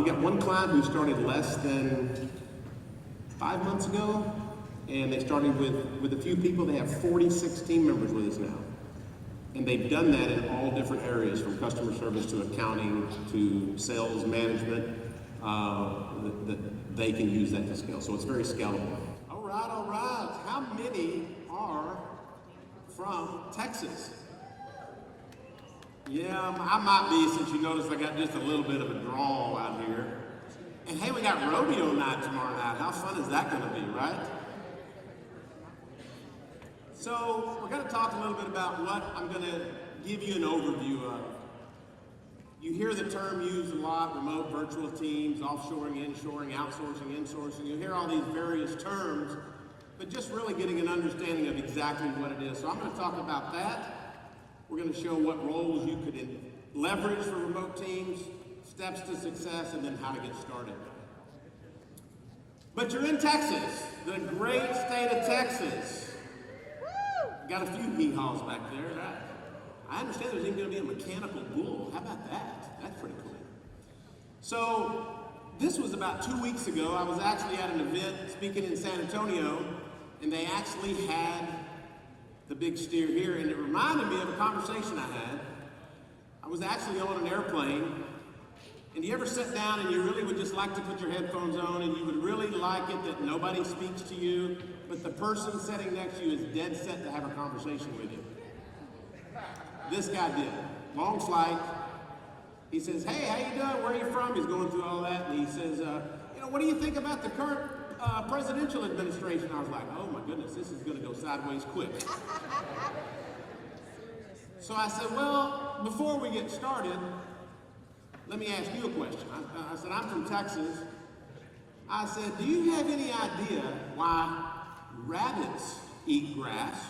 got one client who started less than 5 months ago, and they started with a few people. They have 46 team members with us now. And they've done that in all different areas, from customer service to accounting to sales management, that they can use that to scale. So it's very scalable. All right. How many are from Texas? Yeah, I might be, since you noticed I got just a little bit of a drawl out here. And hey, we got rodeo night tomorrow night. How fun is that gonna be, right? So we're gonna talk a little bit about what I'm gonna give you an overview of. You hear the term used a lot: remote virtual teams, offshoring, inshoring, outsourcing, insourcing. You hear all these various terms, but just really getting an understanding of exactly what it is. So I'm gonna talk about that. We're going to show what roles you could leverage for remote teams, steps to success, and then how to get started. But you're in Texas, the great state of Texas. Got a few hee-haws back there. I understand there's even going to be a mechanical bull. How about that? That's pretty cool. So this was about 2 weeks ago. I was actually at an event speaking in San Antonio, and they actually had the big steer here, and it reminded me of a conversation I had. I was actually on an airplane, and you ever sit down and you really would just like to put your headphones on, and you would really like it that nobody speaks to you, but the person sitting next to you is dead set to have a conversation with you? This guy did. Long flight. He says, "Hey, how you doing? Where are you from?" He's going through all that, and he says, "What do you think about the current presidential administration?" I was like, oh my goodness, this is going to go sideways quick. So I said, well, before we get started, let me ask you a question. I said, I'm from Texas. I said, do you have any idea why rabbits eat grass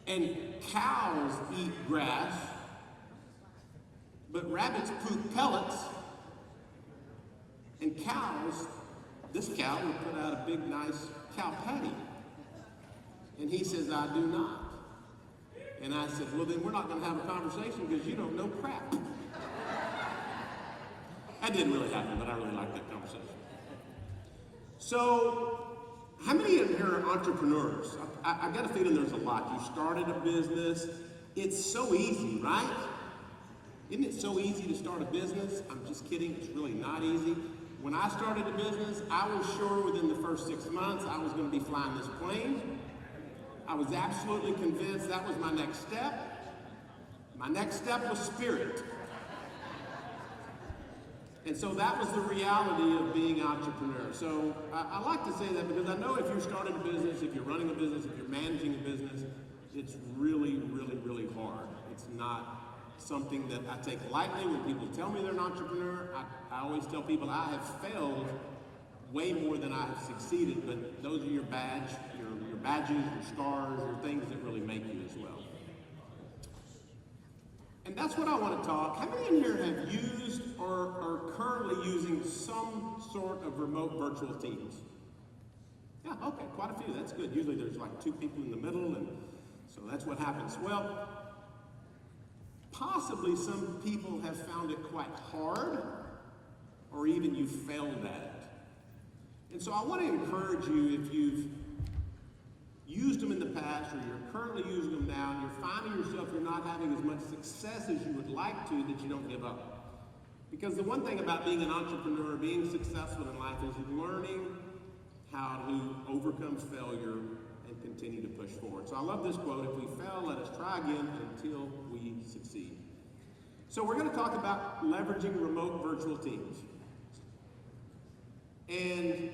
and cows eat grass, but rabbits poop pellets, and cows, this cow would put out a big, nice cow patty? And he says, I do not. And I said, well, then we're not going to have a conversation because you don't know crap. That didn't really happen, but I really liked that conversation. So, how many of you are entrepreneurs? I got a feeling there's a lot. You started a business. It's so easy, right? Isn't it so easy to start a business? I'm just kidding. It's really not easy. When I started a business, I was sure within the first 6 months I was going to be flying this plane. I was absolutely convinced that was my next step. My next step was spirit. And so that was the reality of being an entrepreneur. So I like to say that because I know if you're starting a business, if you're running a business, if you're managing a business, it's really, really, really hard. It's not something that I take lightly. When people tell me they're an entrepreneur, I always tell people I have failed way more than I have succeeded, but those are your badges, your scars, your things that really make you as well. And that's what I want to talk. How many in here have used or are currently using some sort of remote virtual teams? Yeah, okay, quite a few. That's good. Usually there's like 2 people in the middle, and so that's what happens. Well, possibly some people have found it quite hard, or even you failed at it. And so I want to encourage you, if you've used them in the past or you're currently using them now and you're finding yourself you're not having as much success as you would like to, that you don't give up. Because the one thing about being an entrepreneur, being successful in life, is learning how to overcome failure and continue to push forward. So I love this quote: if we fail, let us try again until we succeed. So we're going to talk about leveraging remote virtual teams. And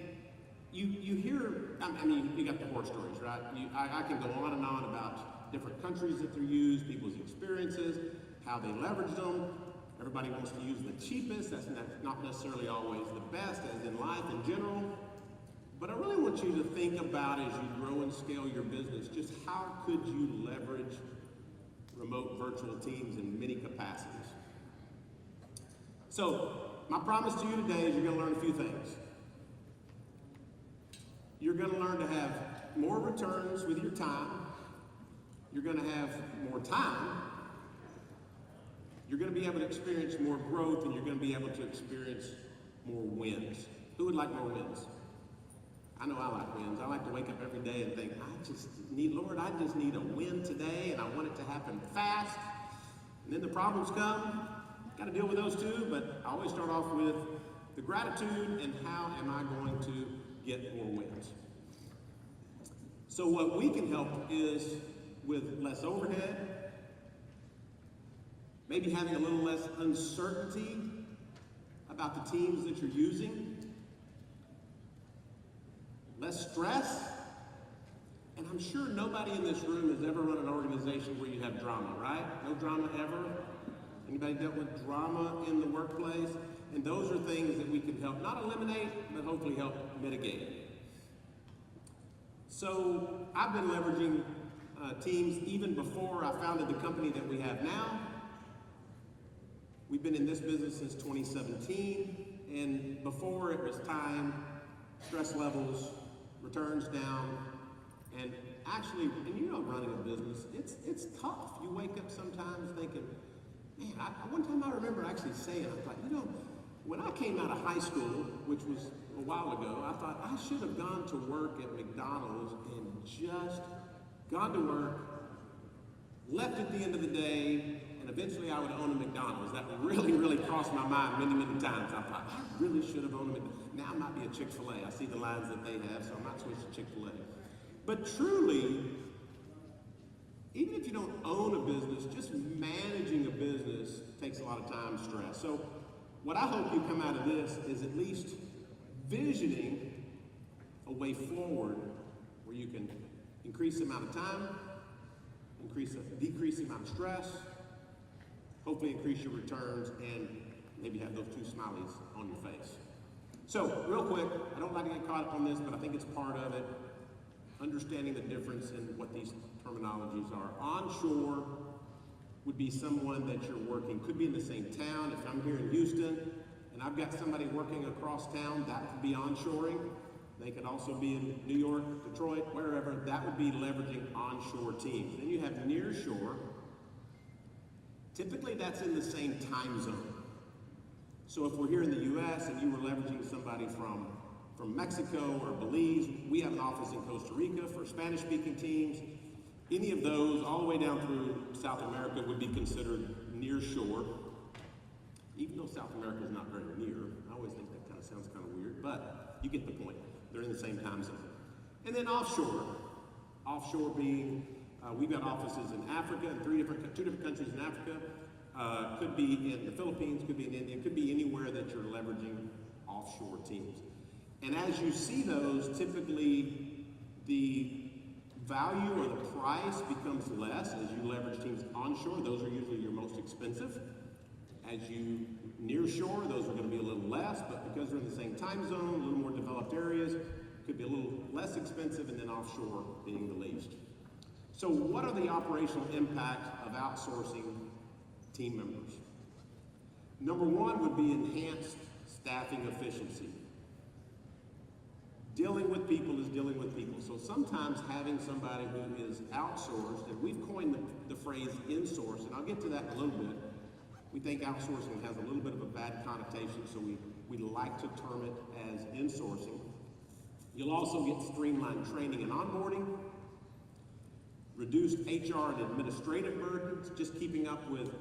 you hear, I mean, you got the horror stories, right? I can go on and on about different countries that they're used, people's experiences, how they leverage them. Everybody wants to use the cheapest. That's not necessarily always the best, as in life in general. But I really want you to think about, as you grow and scale your business, just how could you leverage remote virtual teams in many capacities. So, my promise to you today is you're going to learn a few things. You're going to learn to have more returns with your time. You're going to have more time. you're going to be able to experience more growth, and you're going to be able to experience more wins. Who would like more wins? I know I like wins. I like to wake up every day and think, Lord, I just need a win today, and I want it to happen fast. And then the problems come. Got to deal with those too, but I always start off with the gratitude and how am I going to get more wins. So what we can help is with less overhead, maybe having a little less uncertainty about the teams that you're using, less stress, and I'm sure nobody in this room has ever run an organization where you have drama, right? No drama ever? Anybody dealt with drama in the workplace? And those are things that we can help, not eliminate, but hopefully help mitigate. So I've been leveraging teams even before I founded the company that we have now. We've been in this business since 2017, and before it was time, stress levels, returns down, and actually, and you know, running a business, it's tough. You wake up sometimes thinking, man, one time I remember actually saying, I thought, you know, when I came out of high school, which was a while ago, I thought I should have gone to work at McDonald's and just gone to work, left at the end of the day, and eventually I would own a McDonald's. That really, really crossed my mind many, many times. I thought, I really should have owned a McDonald's. Now I might be a Chick-fil-A. I see the lines that they have, so I might switch to Chick-fil-A. But truly, even if you don't own a business, just managing a business takes a lot of time, stress. So what I hope you come out of this is at least visioning a way forward where you can increase the amount of time, decrease the amount of stress, hopefully increase your returns, and maybe have those two smileys on your face. So real quick, I don't like to get caught up on this, but I think it's part of it. Understanding the difference in what these terminologies are. Onshore would be someone that you're working, could be in the same town. If I'm here in Houston and I've got somebody working across town, that could be onshoring. They could also be in New York, Detroit, wherever. That would be leveraging onshore teams. Then you have nearshore. Typically that's in the same time zone. So if we're here in the US and you were leveraging somebody from Mexico or Belize, we have an office in Costa Rica for Spanish-speaking teams. Any of those, all the way down through South America, would be considered near shore. Even though South America is not very near, I always think that kind of sounds kind of weird, but you get the point. They're in the same time zone. And then offshore. Offshore being, we've got offices in Africa, in two different countries in Africa. Could be in the Philippines, could be in India, could be anywhere that you're leveraging offshore teams. And as you see those, typically the value or the price becomes less as you leverage teams onshore. Those are usually your most expensive. As you near shore, those are going to be a little less, but because they're in the same time zone, a little more developed areas, could be a little less expensive, and then offshore being the least. So what are the operational impacts of outsourcing team members? Number one would be enhanced staffing efficiency. Dealing with people is dealing with people. So sometimes having somebody who is outsourced, and we've coined the phrase insource, and I'll get to that in a little bit. We think outsourcing has a little bit of a bad connotation, so we like to term it as insourcing. You'll also get streamlined training and onboarding, reduced HR and administrative burdens, just keeping up with,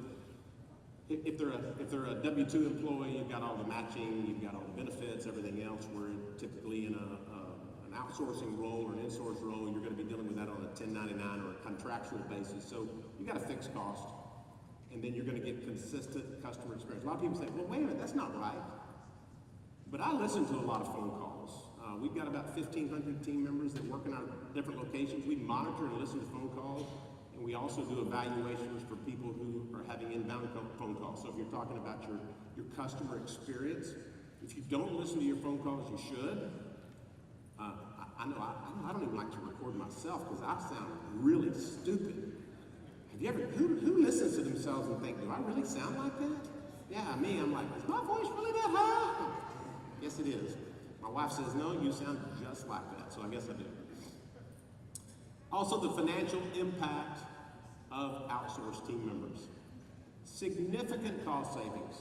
if they're a W-2 employee, you've got all the matching, you've got all the benefits, everything else, where typically in an outsourcing role or an insource role, you're going to be dealing with that on a 1099 or a contractual basis. So you've got a fixed cost, and then you're going to get consistent customer experience. A lot of people say, well, wait a minute, that's not right. But I listen to a lot of phone calls. We've got about 1,500 team members that work in our different locations. We monitor and listen to phone calls, and we also do evaluations for people who are having inbound phone calls. So if you're talking about your customer experience, if you don't listen to your phone calls, you should. I don't even like to record myself because I sound really stupid. Have you ever, who listens to themselves and think, do I really sound like that? Yeah, me, I'm like, is my voice really that high? Yes, it is. My wife says, no, you sound just like that, so I guess I do. Also, the financial impact of outsourced team members. Significant cost savings.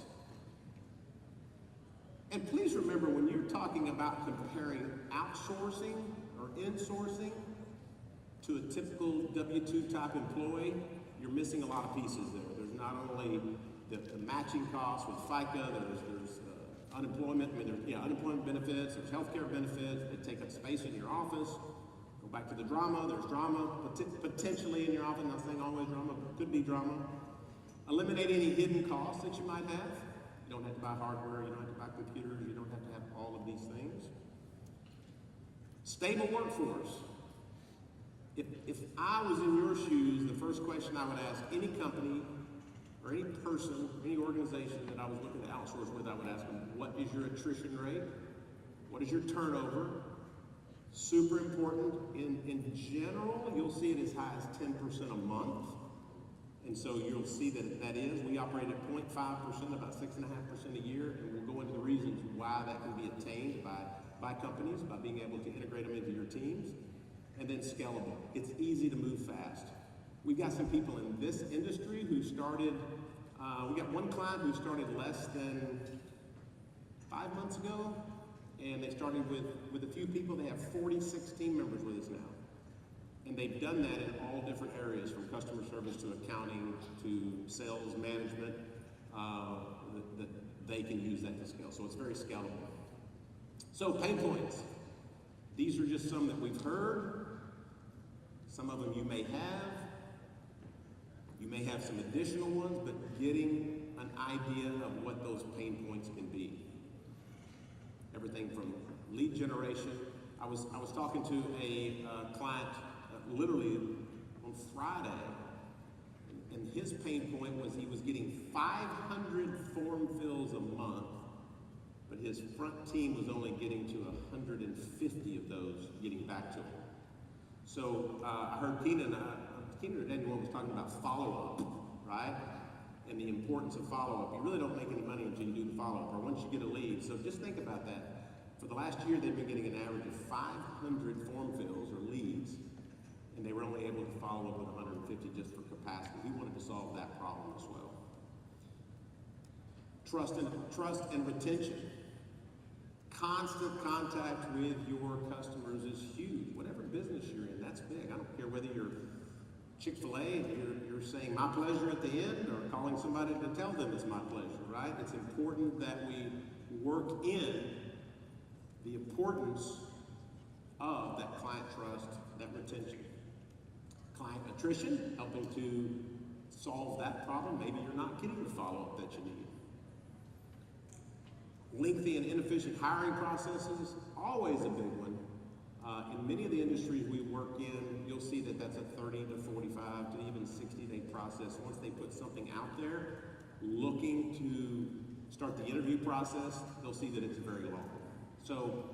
And please remember, when you're talking about comparing outsourcing or insourcing to a typical W-2 type employee, you're missing a lot of pieces there. There's not only the matching costs with FICA, there's unemployment, unemployment benefits, there's healthcare benefits, they take up space in your office. Go back to the drama, there's drama potentially in your office, not saying always drama, but could be drama. Eliminate any hidden costs that you might have. You don't have to buy hardware, you don't have to buy computers, you don't have to have all of these things. Stable workforce. If I was in your shoes, the first question I would ask any company or any person, any organization that I was looking to outsource with, I would ask them, what is your attrition rate? What is your turnover? Super important. In general, you'll see it as high as 10% a month. And so you'll see that is. We operate at 0.5%, about 6.5% a year, and we'll go into the reasons why that can be attained by companies, by being able to integrate them into your teams. And then scalable. It's easy to move fast. We've got some people in this industry who started, we got one client who started less than 5 months ago, and they started with a few people. They have 46 team members with us now. And they've done that in all different areas, from customer service to accounting to sales management, that they can use that to scale. So it's very scalable. So pain points. These are just some that we've heard. Some of them you may have. You may have some additional ones, but getting an idea of what those pain points can be. Everything from lead generation. I was talking to a client literally on Friday, and his pain point was he was getting 500 form fills a month, but his front team was only getting to 150 of those getting back to him. So I heard Keenan or Daniel was talking about follow-up, right? And the importance of follow-up. You really don't make any money until you do the follow-up, or once you get a lead. So just think about that. For the last year, they've been getting an average of 500 form fills or leads, and they were only able to follow up with 150 just for capacity. We wanted to solve that problem as well. Trust and retention. Constant contact with your customers is huge. Whatever business you're in, that's big. I don't care whether you're Chick-fil-A and you're saying my pleasure at the end, or calling somebody to tell them it's my pleasure, right? It's important that we work in the importance of that client trust, that retention. Client attrition, helping to solve that problem. Maybe you're not getting the follow-up that you need. Lengthy and inefficient hiring processes, always a big one. In many of the industries we work in, you'll see that that's a 30 to 45 to even 60-day process. Once they put something out there, looking to start the interview process, they'll see that it's very long. So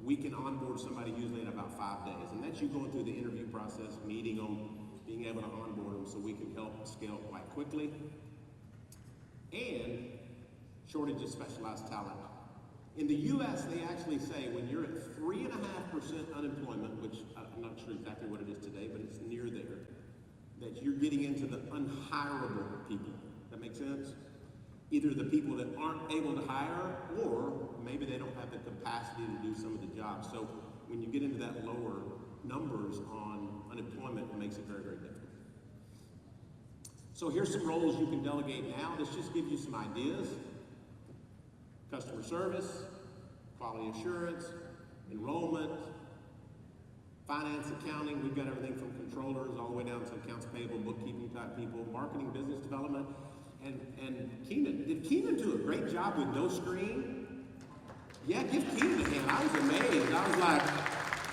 we can onboard somebody usually in about 5 days, and that's you going through the interview process, meeting them, being able to onboard them so we can help scale quite quickly. And shortage of specialized talent. In the U.S., they actually say when you're at 3.5% unemployment, which I'm not sure exactly what it is today, but it's near there, that you're getting into the unhireable people. That make sense? Either the people that aren't able to hire, or maybe they don't have the capacity to do some of the jobs. So when you get into that lower numbers on unemployment, it makes it very, very difficult. So here's some roles you can delegate now. This just gives you some ideas. Customer service, quality assurance, enrollment, finance, accounting. We've got everything from controllers all the way down to accounts payable, bookkeeping type people, marketing, business development. And Keenan, did Keenan do a great job with no screen? Yeah, give Keenan a hand. I was amazed. I was like,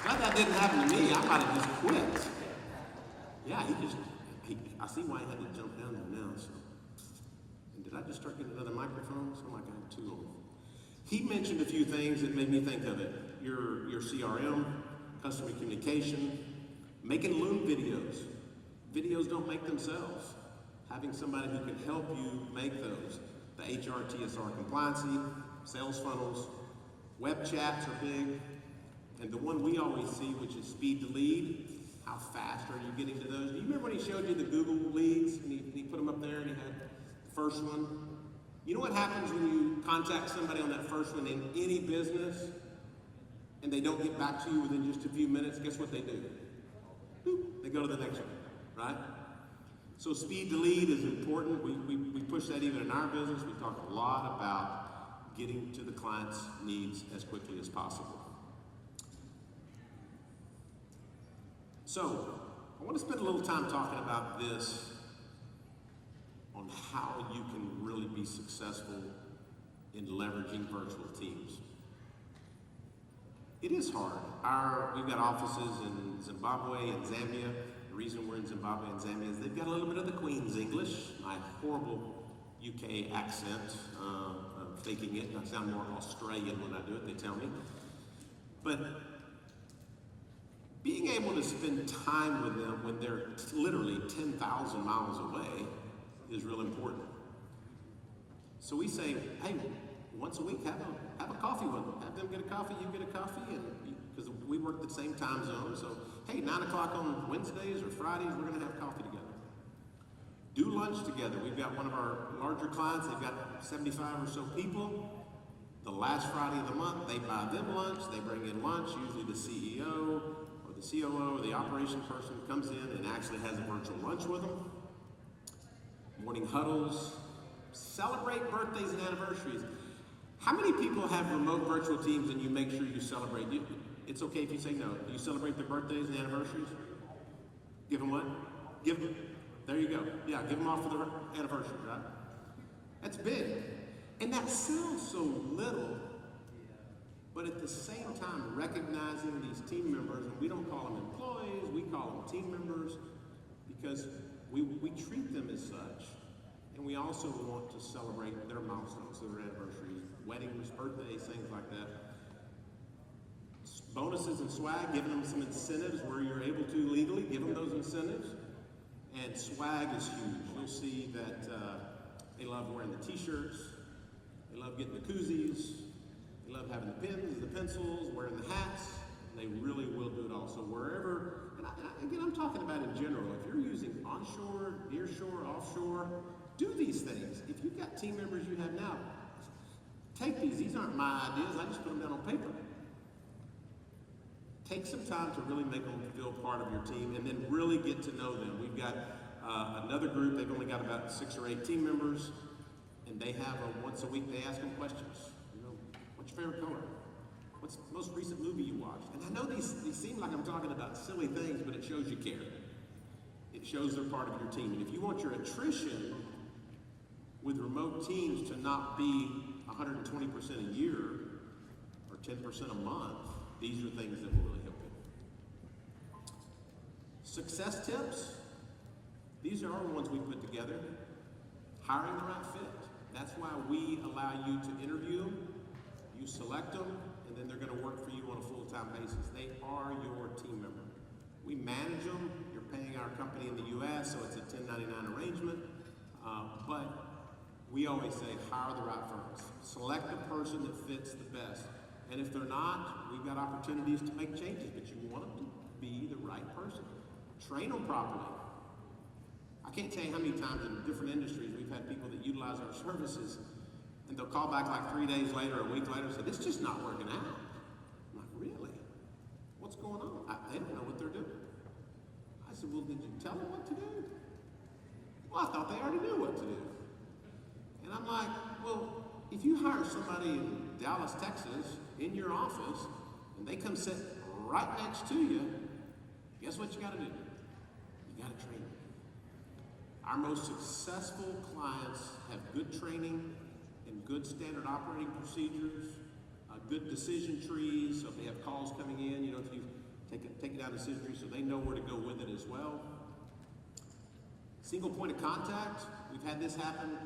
glad that didn't happen to me. I might have just quit. Yeah, I see why he had to jump down there now. So. And did I just start getting another microphone? Sound like I had two of them. He mentioned a few things that made me think of it. Your CRM, customer communication, making Loom videos. Videos don't make themselves. Having somebody who can help you make those. The HR, TSR compliancy, sales funnels, web chats are big. And the one we always see, which is speed to lead. How fast are you getting to those? Do you remember when he showed you the Google leads and he put them up there and he had first one. You know what happens when you contact somebody on that first one in any business and they don't get back to you within just a few minutes? Guess what they do? Boop, they go to the next one, right? So speed to lead is important. We push that even in our business. We talk a lot about getting to the client's needs as quickly as possible. So I want to spend a little time talking about this on how you can really be successful in leveraging virtual teams. It is hard. We've got offices in Zimbabwe and Zambia. The reason we're in Zimbabwe and Zambia is they've got a little bit of the Queen's English, my horrible UK accent, faking it. I sound more Australian when I do it, they tell me. But being able to spend time with them when they're literally 10,000 miles away is real important. So we say, hey, once a week, have a coffee with them. Have them get a coffee, you get a coffee, and because we work the same time zone. So, hey, 9 o'clock on Wednesdays or Fridays, we're going to have coffee together. Do lunch together. We've got one of our larger clients. They've got 75 or so people. The last Friday of the month, they buy them lunch. They bring in lunch. Usually the CEO or the COO or the operation person comes in and actually has a virtual lunch with them. Morning huddles. Celebrate birthdays and anniversaries. How many people have remote virtual teams and you make sure you celebrate? It's okay if you say no. Do you celebrate their birthdays and anniversaries? Give them what? Give them. There you go. Yeah, give them off for their anniversary, right? That's big. And that sounds so little, but at the same time, recognizing these team members, and we don't call them employees, we call them team members, because we treat them as such. And we also want to celebrate their milestones, their anniversaries, weddings, birthdays, things like that. Bonuses and swag, giving them some incentives where you're able to legally, give them those incentives. And swag is huge. You'll see that they love wearing the t-shirts, they love getting the koozies, they love having the pens, the pencils, wearing the hats, and they really will do it all. So wherever, again, I'm talking about in general, if you're using onshore, nearshore, offshore, do these things. If you've got team members you have now, take these. These aren't my ideas. I just put them down on paper. Take some time to really make them feel part of your team and then really get to know them. We've got another group. They've only got about 6 or 8 team members, and they have once a week they ask them questions. You know, what's your favorite color? What's the most recent movie you watched? And I know these seem like I'm talking about silly things, but it shows you care. It shows they're part of your team. And if you want your attrition with remote teams to not be 120% a year or 10% a month, these are things that will really help you. Success tips, these are our ones we put together. Hiring the right fit. That's why we allow you to interview them, you select them, and then they're going to work for you on a full-time basis. They are your team member. We manage them. You're paying our company in the U.S., so it's a 1099 arrangement. But we always say hire the right firms. Select the person that fits the best. And if they're not, we've got opportunities to make changes, but you want them to be the right person. Train them properly. I can't tell you how many times in different industries we've had people that utilize our services, and they'll call back like 3 days later or a week later and say, it's just not working out. I'm like, really? What's going on? They don't know what they're doing. I said, well, did you tell them what to do? Well, I thought they already knew what to do. And I'm like, well, if you hire somebody in Dallas, Texas, in your office, and they come sit right next to you, guess what you got to do? You got to train them. Our most successful clients have good training and good standard operating procedures, good decision trees, so if they have calls coming in, you know, if you take it down the decision tree so they know where to go with it as well. Single point of contact, we've had this happen.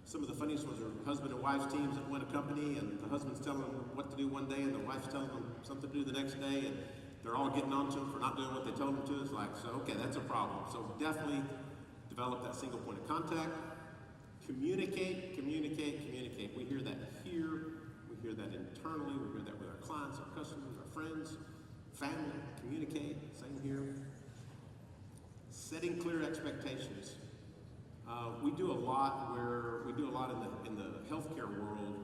Some of the funniest ones are husband and wife teams that win a company, and the husband's telling them what to do one day, and the wife's telling them something to do the next day, and they're all getting on to them for not doing what they told them to. It's like, so, okay, that's a problem. So definitely develop that single point of contact. Communicate, communicate, communicate. We hear that here. We hear that internally. We hear that with our clients, our customers, our friends, family. Communicate, same here. Setting clear expectations. We do a lot in the healthcare world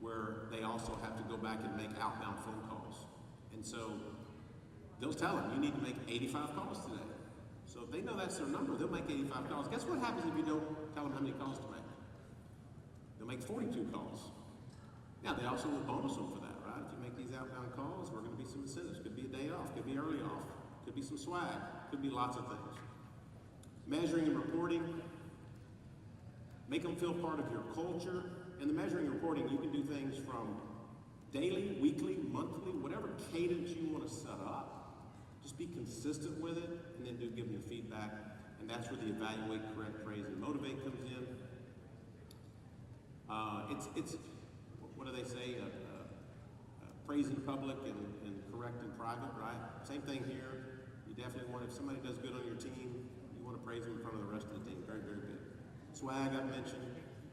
where they also have to go back and make outbound phone calls. And so they'll tell them, you need to make 85 calls today. So if they know that's their number, they'll make 85 calls. Guess what happens if you don't tell them how many calls to make? They'll make 42 calls. Now, they also will bonus them for that, right? If you make these outbound calls, we're going to be some incentives. Could be a day off, could be early off, could be some swag, could be lots of things. Measuring and reporting, make them feel part of your culture. And the measuring and reporting, you can do things from daily, weekly, monthly, whatever cadence you want to set up. Just be consistent with it, and then give them feedback. And that's where the evaluate, correct, praise, and motivate comes in. It's what do they say? Praise in public and correct in private, right? Same thing here. You definitely want, if somebody does good on your team, you want to praise them in front of the rest of the team. Very, very good. Swag I mentioned,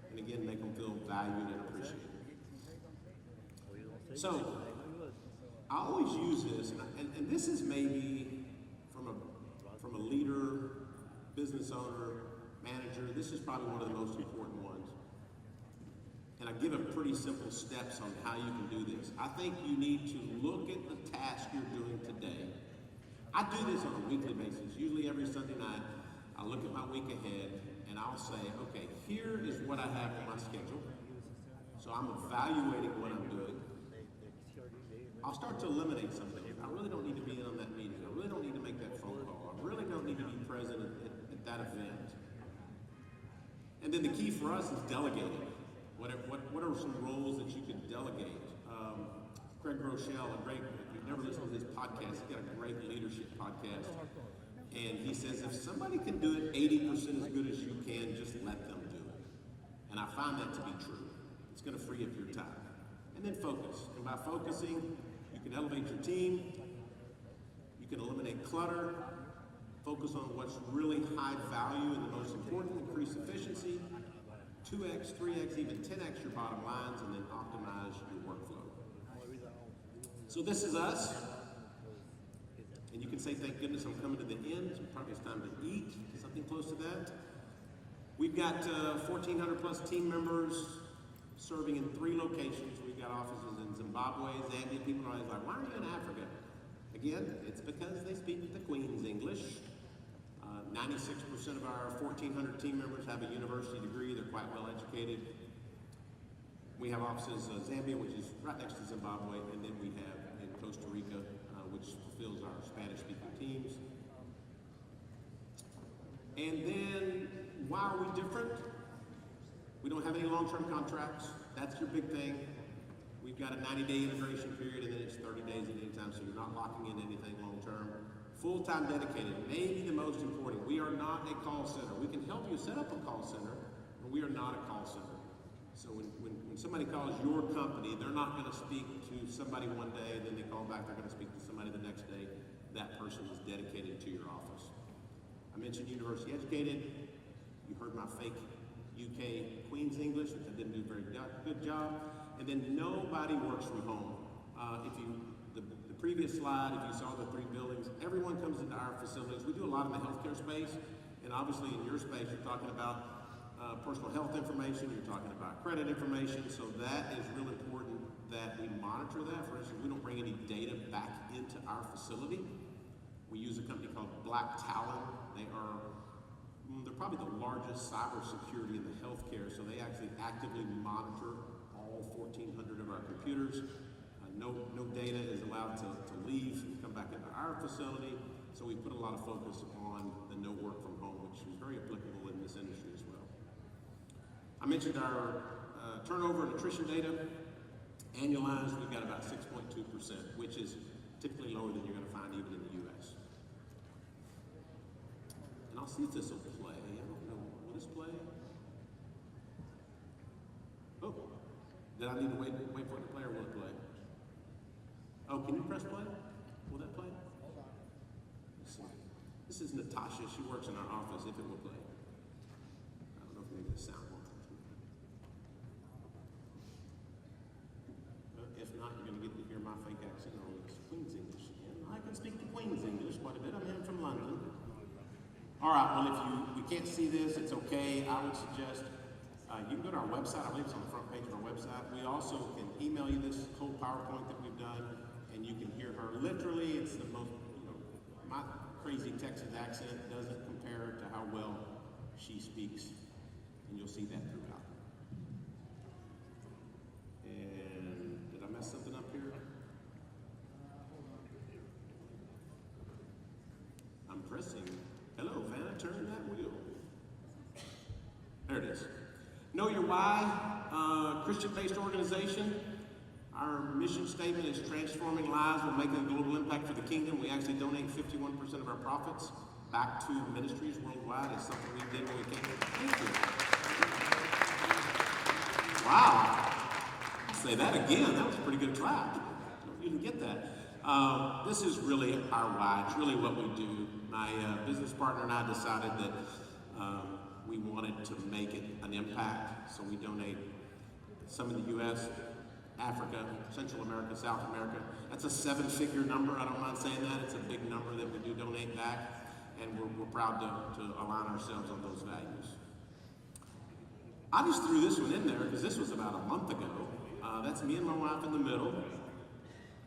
and again, make them feel valued and appreciated. So, I always use this, and this is maybe from a leader, business owner, manager, this is probably one of the most important ones. And I give them pretty simple steps on how you can do this. I think you need to look at the task you're doing today. I do this on a weekly basis. Usually every Sunday night, I look at my week ahead and I'll say, okay, here is what I have on my schedule. So I'm evaluating what I'm doing. I'll start to eliminate something. I really don't need to be in on that meeting. I really don't need to make that phone call. I really don't need to be present at that event. And then the key for us is delegating. What are some roles that you can delegate? Craig Rochelle, if you've never listened to his podcast, he's got a great leadership podcast. And he says, if somebody can do it 80% as good as you can, just let them do it. And I find that to be true. It's going to free up your time. And then focus. And by focusing, you can elevate your team. You can eliminate clutter. Focus on what's really high value and the most important. Increase efficiency. 2x, 3x, even 10x your bottom lines, and then optimize your workflow. So this is us. And you can say, thank goodness I'm coming to the end. Probably it's time to eat, something close to that. We've got 1,400 plus team members serving in 3 locations. We've got offices in Zimbabwe, Zambia. People are always like, why are you in Africa? Again, it's because they speak the Queen's English. 96% of our 1,400 team members have a university degree. They're quite well educated. We have offices in Zambia, which is right next to Zimbabwe, and then we have in Costa Rica, which fulfills our Spanish-speaking teams. And then, why are we different? We don't have any long-term contracts. That's your big thing. We've got a 90-day integration period, and then it's 30 days at any time, so you're not locking in anything long-term. Full-time dedicated, maybe the most important. We are not a call center. We can help you set up a call center, but we are not a call center. So when somebody calls your company, they're not going to speak to somebody one day, and then they call back, they're going to speak to somebody the next day. That person is dedicated to your office. I mentioned university educated. You heard my fake UK Queen's English, which I didn't do a very good job. And then nobody works from home. The previous slide, if you saw the 3 buildings, everyone comes into our facilities. We do a lot in the healthcare space, and obviously in your space, you're talking about personal health information, you're talking about credit information, so that is really important that we monitor that. For instance, we don't bring any data back into our facility. We use a company called Black Talon. They're probably the largest cybersecurity in the healthcare, so they actually actively monitor all 1,400 of our computers. No data is allowed to leave and come back into our facility, so we put a lot of focus on the no work from home, which is very applicable in this industry as well. I mentioned our turnover and attrition data. Annualized, we've got about 6.2%, which is typically lower than you're going to find even in the U.S. And I'll see if this will play. I don't know. Will this play? Oh, did I need to wait for it to play, or will it play? Oh, can you press play? Will that play? Let's see. This is Natasha. She works in our office, if it will play. I don't know if maybe the sound won't. If not, you're going to get to hear my fake accent. accent, or it's Queen's English again. I can speak the Queen's English quite a bit. I'm from London. All right, well, if you can't see this, it's okay. I would suggest you can go to our website. I believe it's on the front page of our website. We also can email you this whole PowerPoint that we've done, and you can hear her. Literally, it's the most, my crazy Texas accent doesn't compare to how well she speaks, and you'll see that throughout. And did I mess something up here? I'm pressing. Hello, Vanna, turn that wheel. There it is. Know Your Why, Christian-based organization. Our mission statement is transforming lives while making a global impact for the kingdom. We actually donate 51% of our profits back to ministries worldwide. It's something we did when we came. Thank you. Wow. I'll say that again. That was a pretty good clap. You didn't get that. This is really our why. It's really what we do. My business partner and I decided that we wanted to make it an impact, so we donate some in the U.S., Africa, Central America, South America. That's a 7-figure number. I don't mind saying that. It's a big number that we do donate back, and we're proud to align ourselves on those values. I just threw this one in there because this was about a month ago. That's me and my wife in the middle.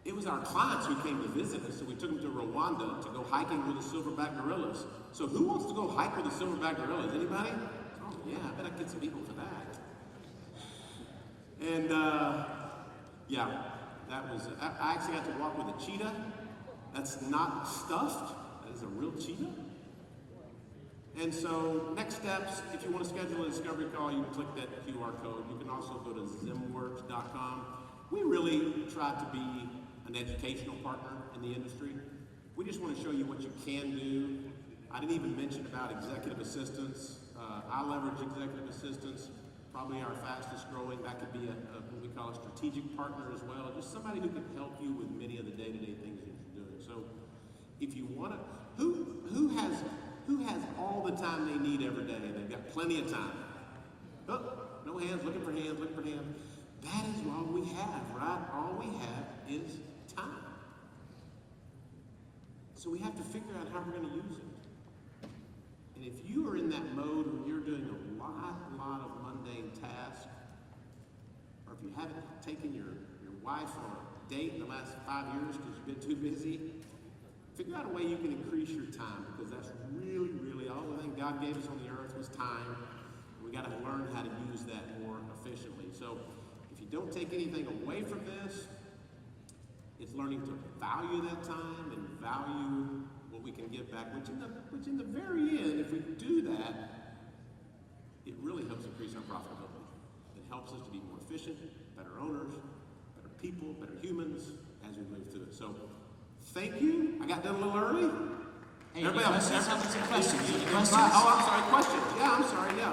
It was our clients who came to visit us, so we took them to Rwanda to go hiking with the silverback gorillas. So who wants to go hike with the silverback gorillas? Anybody? Oh yeah, I bet I can get some people for that. And yeah, that was, I actually got to walk with a cheetah. That's not stuffed, that is a real cheetah. And so next steps, if you want to schedule a discovery call, you can click that QR code. You can also go to zimworks.com. We really try to be an educational partner in the industry. We just want to show you what you can do. I didn't even mention about executive assistants. I leverage executive assistants, probably our fastest growing. That could be what we call a strategic partner as well. Just somebody who can help you with many of the day-to-day things that you're doing. So if you want to, who has all the time they need every day? They've got plenty of time. Oh, no hands, looking for hands, looking for hands. That is all we have, right? All we have is time. So we have to figure out how we're going to use it. And if you are in that mode when you're doing a lot of mundane tasks, or if you haven't taken your wife on a date in the last 5 years because you've been too busy, figure out a way you can increase your time, because that's really all the thing God gave us on the earth was time. We got to learn how to use that more efficiently. So if you don't take anything away from this, it's learning to value that time and value what we can give back, which in the very end, if we do that, it really helps increase our profitability. It helps us to be more efficient, better owners, better people, better humans as we move through it. So thank you. I got done a little early. Hey, everybody else, questions? Oh, I'm sorry, questions. Yeah, I'm sorry, yeah.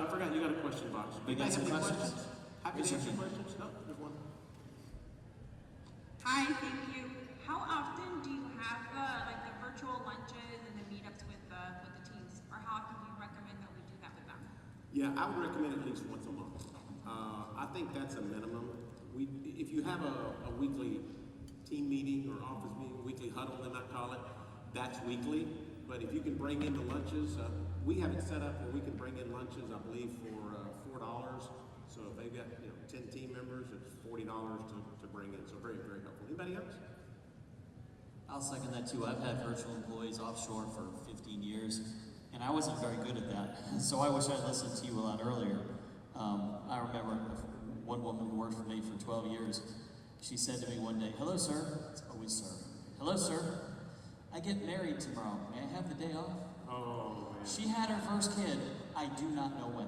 I forgot you got a question box. You got some questions? Happy to answer questions? No, there's one. Hi, thank you. How often do you have the virtual lunches and the meetups with the teams, or how often do you recommend that we do that with them? Yeah, I would recommend at least once a month. I think that's a minimum. If you have a weekly team meeting or office meeting, weekly huddle, they might call it, that's weekly. But if you can bring in the lunches, we have it set up where we can bring in lunches, I believe, for $4. So if they've got 10 team members, it's $40 to bring in. So very helpful. Anybody else? I'll second that too. I've had virtual employees offshore for 15 years, and I wasn't very good at that. So I wish I'd listened to you a lot earlier. I remember one woman who worked for me for 12 years. She said to me one day, "Hello, sir." It's always sir. "Hello, sir. I get married tomorrow. May I have the day off?" Oh, man. She had her first kid. I do not know when.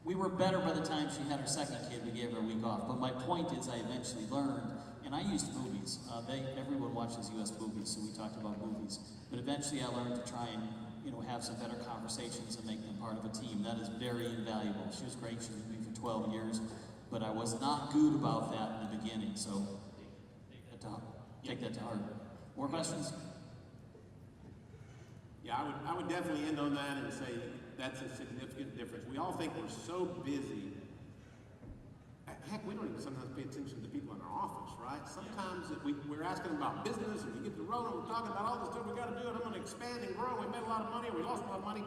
We were better by the time she had her second kid. We gave her a week off. But my point is, I eventually learned, and I used movies. Everyone watches U.S. movies, so we talked about movies. But eventually I learned to try and have some better conversations and make them part of a team. That is very invaluable. She was great. She was with me for 12 years. But I was not good about that in the beginning, so take that to heart. More questions? Yeah, I would definitely end on that and say that's a significant difference. We all think we're so busy. Heck, we don't even sometimes pay attention to the people in our office, right? right? Sometimes we're asking about business, and we get to rolling, we're talking about all the stuff we got to do, and I'm going to expand and grow. We made a lot of money, or we lost a lot of money.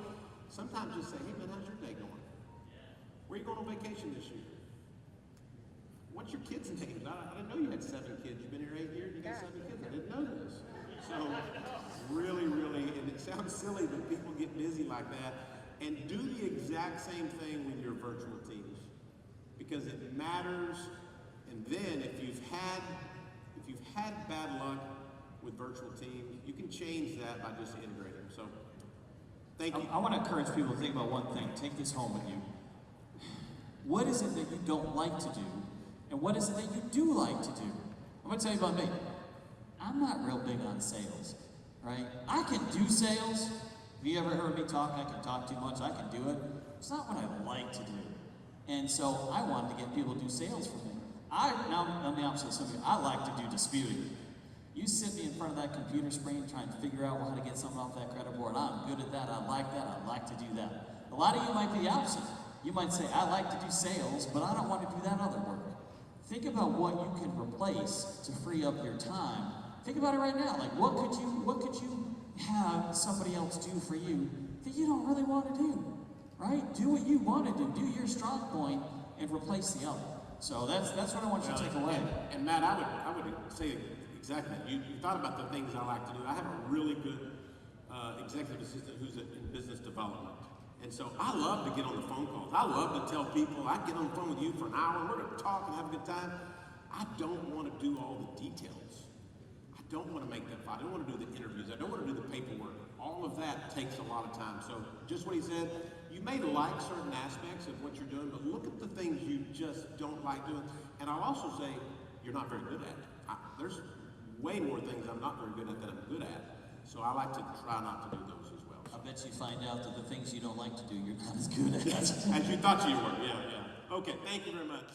Sometimes just say, hey man, how's your day going? Where are you going on vacation this year? What's your kids' names? I didn't know you had 7 kids. You've been here 8 years, you got 7 kids. I didn't know this. So really, and it sounds silly, but people get busy like that. And do the exact same thing with your virtual teams, because it matters. And then if you've had bad luck with virtual teams, you can change that by just integrating them. So thank you. I want to encourage people to think about one thing. Take this home with you. What is it that you don't like to do? And what is it that you do like to do? I'm going to tell you about me. I'm not real big on sales, right? I can do sales. Have you ever heard me talk? I can talk too much. I can do it. It's not what I like to do. And so I wanted to get people to do sales for me. Now, I'm the opposite of some of you. I like to do disputing. You sit me in front of that computer screen trying to figure out how to get something off that credit board. I'm good at that. I like that. I like to do that. A lot of you might be the opposite. You might say, I like to do sales, but I don't want to do that other work. Think about what you can replace to free up your time. Think about it right now. Like, what could you have somebody else do for you that you don't really want to do? Right? Do what you want to do. Do your strong point and replace the other. So that's what I want you to take away. And Matt, I would say exactly. You thought about the things I like to do. I have a really good executive assistant who's in business development. And so I love to get on the phone calls. I love to tell people, I get on the phone with you for an hour, and we're going to talk and have a good time. I don't want to do all the details. I don't want to make that file. I don't want to do the interviews. I don't want to do the paperwork. All of that takes a lot of time. So just what he said, you may like certain aspects of what you're doing, but look at the things you just don't like doing. And I'll also say, you're not very good at it. There's way more things I'm not very good at than I'm good at. So I like to try not to do those as well. I bet you find out that the things you don't like to do, you're not as good at. As you thought you were, yeah. Okay, thank you very much.